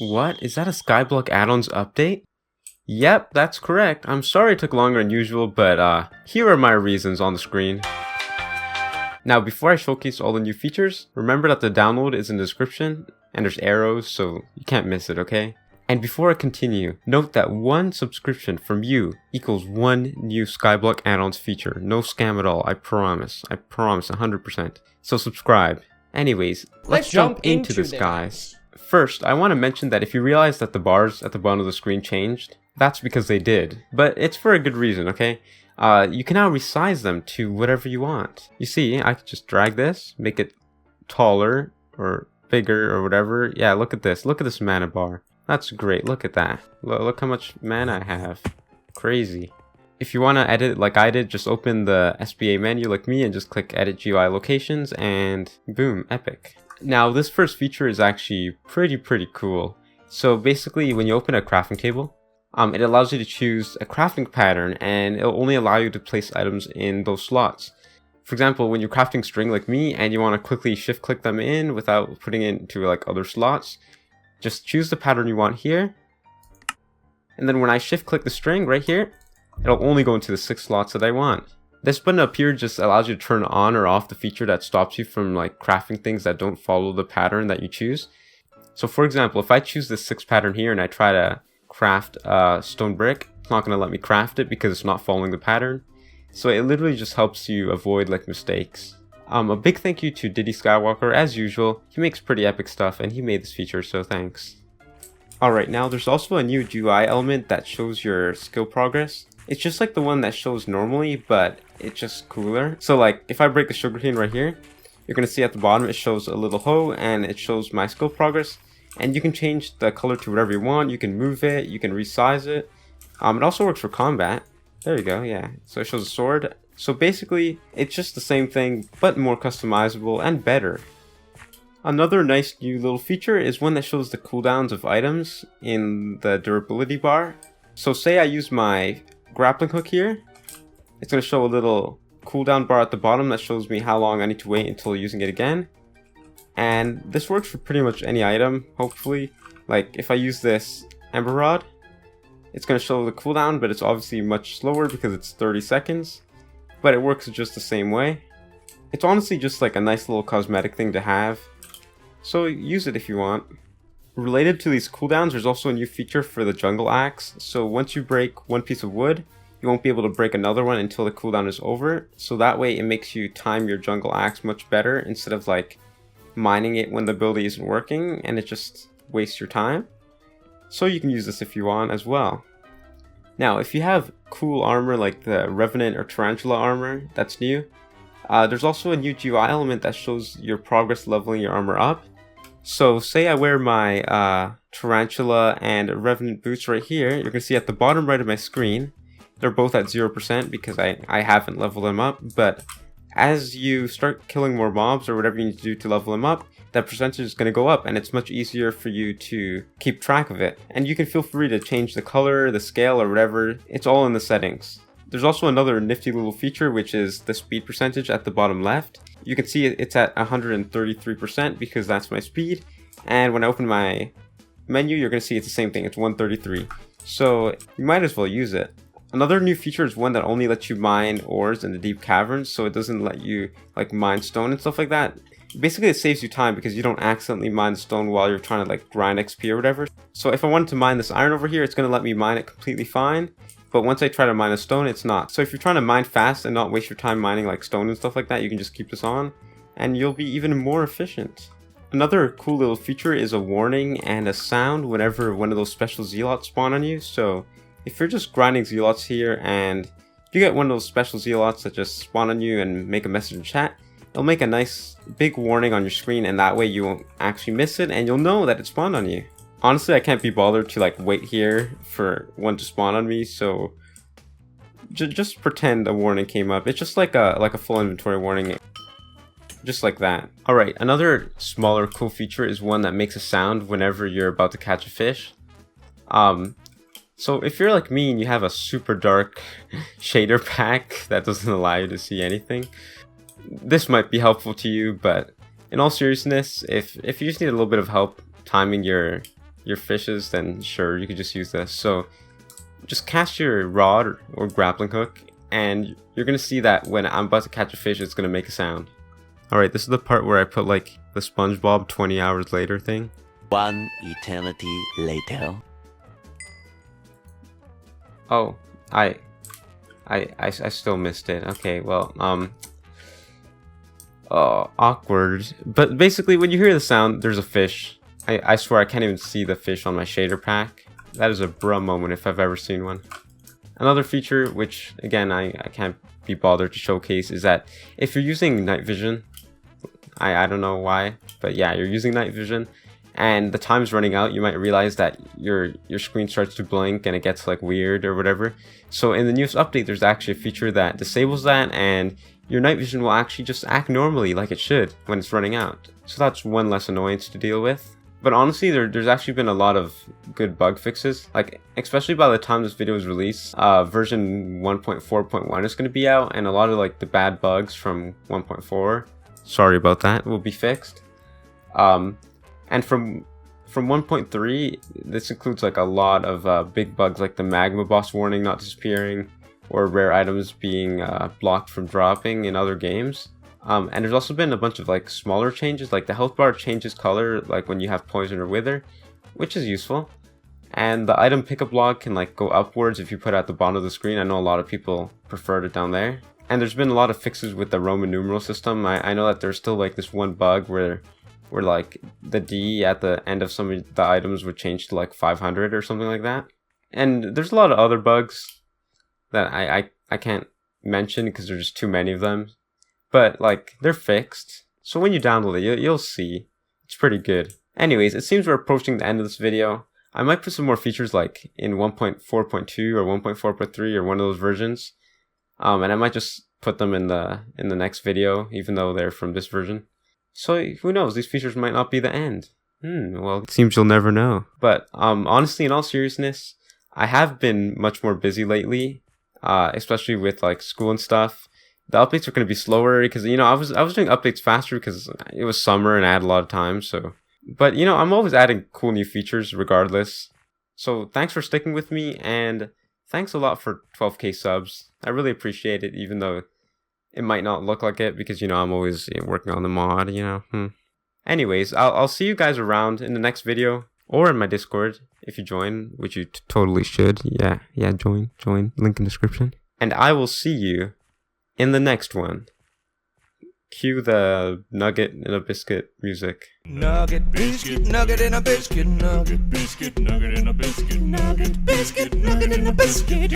What? Is that a SkyblockAddons update? Yep, that's correct. I'm sorry it took longer than usual, but here are my reasons on the screen. Now, before I showcase all the new features, remember that the download is in the description, and there's arrows, so you can't miss it, okay? And before I continue, note that 1 subscription from you equals 1 new SkyblockAddons feature. No scam at all, I promise. I promise, 100%. So subscribe. Anyways, let's jump into this, guys. First, I want to mention that if you realize that the bars at the bottom of the screen changed, that's because they did. But it's for a good reason, okay? You can now resize them to whatever you want. You see, I can just drag this, make it taller or bigger or whatever. Yeah, look at this. Look at this mana bar. That's great. Look at that. Look how much mana I have. Crazy. If you want to edit like I did, just open the SBA menu like me and just click Edit GUI Locations and boom, epic. Now, this first feature is actually pretty cool. So basically, when you open a crafting table, it allows you to choose a crafting pattern, and it'll only allow you to place items in those slots. For example, when you're crafting string like me and you want to quickly shift click them in without putting it into like other slots, just choose the pattern you want here. And then when I shift click the string right here, it'll only go into the 6 slots that I want. This button up here just allows you to turn on or off the feature that stops you from like crafting things that don't follow the pattern that you choose. So for example, if I choose this 6 pattern here and I try to craft a stone brick, it's not going to let me craft it because it's not following the pattern. So it literally just helps you avoid like mistakes. A big thank you to Diddy Skywalker as usual. He makes pretty epic stuff and he made this feature, so thanks. Alright, now there's also a new GUI element that shows your skill progress. It's just like the one that shows normally, but it's just cooler. So like, if I break the sugarcane right here, you're going to see at the bottom it shows a little hoe and it shows my skill progress. And you can change the color to whatever you want. You can move it, you can resize it. It also works for combat. There you go, yeah. So it shows a sword. So basically, it's just the same thing, but more customizable and better. Another nice new little feature is one that shows the cooldowns of items in the durability bar. So say I use my grappling hook here, it's going to show a little cooldown bar at the bottom that shows me how long I need to wait until using it again. And this works for pretty much any item, hopefully. Like if I use this Ember Rod, it's going to show the cooldown, but it's obviously much slower because it's 30 seconds. But it works just the same way. It's honestly just like a nice little cosmetic thing to have. So use it if you want. Related to these cooldowns, there's also a new feature for the jungle axe. So once you break one piece of wood, you won't be able to break another one until the cooldown is over. So that way it makes you time your jungle axe much better instead of like mining it when the ability isn't working and it just wastes your time. So you can use this if you want as well. Now, if you have cool armor like the Revenant or Tarantula armor that's new, there's also a new GUI element that shows your progress leveling your armor up. So say I wear my Tarantula and Revenant boots right here, you're going to see at the bottom right of my screen, they're both at 0% because I haven't leveled them up, but as you start killing more mobs or whatever you need to do to level them up, that percentage is going to go up and it's much easier for you to keep track of it. And you can feel free to change the color, the scale, or whatever. It's all in the settings. There's also another nifty little feature, which is the speed percentage at the bottom left. You can see it's at 133% because that's my speed. And when I open my menu, you're going to see it's the same thing. It's 133. So you might as well use it. Another new feature is one that only lets you mine ores in the deep caverns, so it doesn't let you like mine stone and stuff like that. Basically, it saves you time because you don't accidentally mine stone while you're trying to like grind XP or whatever. So if I wanted to mine this iron over here, it's going to let me mine it completely fine. But once I try to mine a stone, it's not. So if you're trying to mine fast and not waste your time mining like stone and stuff like that, you can just keep this on and you'll be even more efficient. Another cool little feature is a warning and a sound whenever one of those special zealots spawn on you. So if you're just grinding zealots here and you get one of those special zealots that just spawn on you and make a message in chat, it'll make a nice big warning on your screen and that way you won't actually miss it and you'll know that it spawned on you. Honestly, I can't be bothered to like wait here for one to spawn on me, so just pretend a warning came up. It's just like a full inventory warning, just like that. Alright, another smaller cool feature is one that makes a sound whenever you're about to catch a fish. So if you're like me and you have a super dark shader pack that doesn't allow you to see anything, this might be helpful to you, but in all seriousness, if you just need a little bit of help timing your your fishes, then sure, you could just use this. So just cast your rod or grappling hook, and you're gonna see that when I'm about to catch a fish, it's gonna make a sound. Alright, this is the part where I put like the SpongeBob 20 hours later thing. 1 eternity later. Oh, I still missed it. Okay, well, awkward. But basically, when you hear the sound, there's a fish. I swear I can't even see the fish on my shader pack. That is a bruh moment if I've ever seen one. Another feature, which again I can't be bothered to showcase, is that if you're using night vision, I don't know why, but yeah, you're using night vision, and the time's running out, you might realize that your screen starts to blink and it gets like weird or whatever. So in the newest update, there's actually a feature that disables that, and your night vision will actually just act normally like it should when it's running out. So that's one less annoyance to deal with. But honestly, there's actually been a lot of good bug fixes, like especially by the time this video is released, version 1.4.1 is going to be out, and a lot of like the bad bugs from 1.4, sorry about that, will be fixed. And from 1.3, this includes like a lot of big bugs like the magma boss warning not disappearing, or rare items being blocked from dropping in other games. And there's also been a bunch of like smaller changes, like the health bar changes color like when you have poison or wither, which is useful. And the item pickup log can like go upwards if you put it at the bottom of the screen. I know a lot of people preferred it down there. And there's been a lot of fixes with the Roman numeral system. I know that there's still like this one bug where like the D at the end of some of the items would change to like 500 or something like that. And there's a lot of other bugs that I can't mention because there's just too many of them. But like they're fixed. So when you download it, you'll see. It's pretty good. Anyways, it seems we're approaching the end of this video. I might put some more features like in 1.4.2 or 1.4.3 or one of those versions. And I might just put them in the next video, even though they're from this version. So who knows, these features might not be the end. Well, it seems you'll never know. But honestly, in all seriousness, I have been much more busy lately, especially with like school and stuff. The updates are going to be slower because, you know, I was doing updates faster because it was summer and I had a lot of time. So, but you know, I'm always adding cool new features regardless. So thanks for sticking with me, and thanks a lot for 12k subs. I really appreciate it, even though it might not look like it because, you know, I'm always working on the mod, you know. Anyways, I'll see you guys around in the next video or in my Discord if you join, which you totally should. Yeah, join. Link in description. And I will see you in the next one. Cue the nugget and a biscuit music. Nugget, biscuit, nugget and a biscuit, nugget, biscuit, nugget and a biscuit, nugget, biscuit, nugget and a biscuit.